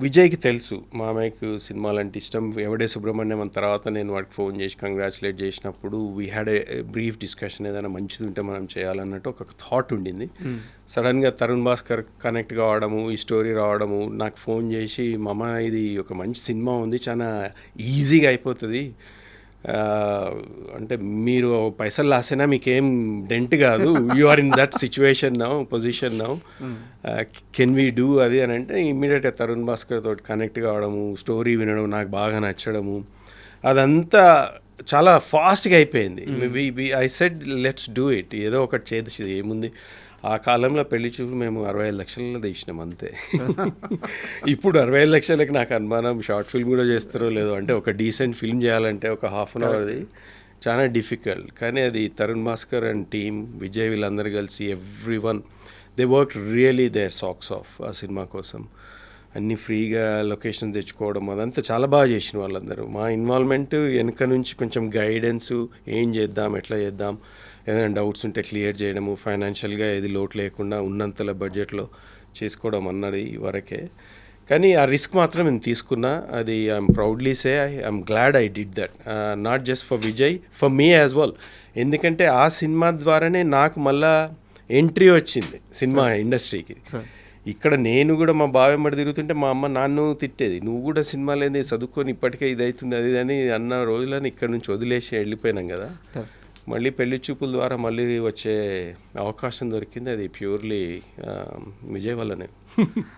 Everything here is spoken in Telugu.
విజయ్కి తెలుసు మామయ్యకు సినిమాలంటే ఇష్టం. ఎవడే సుబ్రహ్మణ్యం అని తర్వాత నేను వాడికి ఫోన్ చేసి కంగ్రాచులేట్ చేసినప్పుడు we had a brief discussion, ఏదైనా మంచిది ఉంటే మనం చేయాలన్నట్టు ఒక థాట్ ఉండింది. సడన్గా తరుణ్ భాస్కర్ కనెక్ట్ కావడము, ఈ స్టోరీ రావడము, నాకు ఫోన్ చేసి మామ ఇది ఒక మంచి సినిమా ఉంది, చాలా ఈజీగా అయిపోతుంది, అంటే మీరు పైసలు లాసైనా మీకేం డెంట్ కాదు, you are in that situation now, position now, can we do అది అని అంటే ఇమ్మీడియట్గా తరుణ్ భాస్కర్ తోటి కనెక్ట్ కావడము, స్టోరీ వినడం, నాకు బాగా నచ్చడము, అదంతా చాలా ఫాస్ట్గా అయిపోయింది. I said let's do it, ఏదో ఒకటి చేసి ఏముంది. ఆ కాలంలో పెళ్లి చూపు మేము 65 లక్షలలో తీసినాం అంతే. ఇప్పుడు 65 లక్షలకి నాకు అనుమానం షార్ట్ ఫిల్మ్ కూడా చేస్తారో లేదో. అంటే ఒక డీసెంట్ ఫిల్మ్ చేయాలంటే ఒక ½ అన్ అవర్ది చాలా డిఫికల్ట్. కానీ అది తరుణ్ భాస్కర్ అండ్ టీమ్, విజయ్ వీళ్ళందరూ కలిసి every one they work really their socks off ఆ సినిమా కోసం. అన్నీ ఫ్రీగా లొకేషన్ తెచ్చుకోవడం అదంతా చాలా బాగా చేసిన వాళ్ళందరూ. మా ఇన్వాల్వ్మెంట్ వెనక నుంచి కొంచెం గైడెన్స్, ఏం చేద్దాం, ఎట్లా చేద్దాం, ఏదైనా డౌట్స్ ఉంటే క్లియర్ చేయడము, ఫైనాన్షియల్గా ఏది లోటు లేకుండా ఉన్నంతలో బడ్జెట్లో చేసుకోవడం అన్నది వరకే. కానీ ఆ రిస్క్ మాత్రం నేను తీసుకున్నా. అది I'm proudly say I'm glad I did that, not just for Vijay, for me as well. ఎందుకంటే ఆ సినిమా ద్వారానే నాకు మళ్ళా ఎంట్రీ వచ్చింది సినిమా ఇండస్ట్రీకి. ఇక్కడ నేను కూడా మా బావ వెంబడి తిరుగుతుంటే మా అమ్మ నాన్ను తిట్టేది, నువ్వు కూడా సినిమాలు ఏంది చదువుకొని ఇప్పటికే ఇది అవుతుంది అది అని అన్న రోజులని ఇక్కడ నుంచి వదిలేసి వెళ్ళిపోయినాం కదా. మళ్ళీ పెళ్లి చూపుల ద్వారా మళ్ళీ వచ్చే అవకాశం దొరికింది, అది ప్యూర్లీ విజయ్ వల్లనే.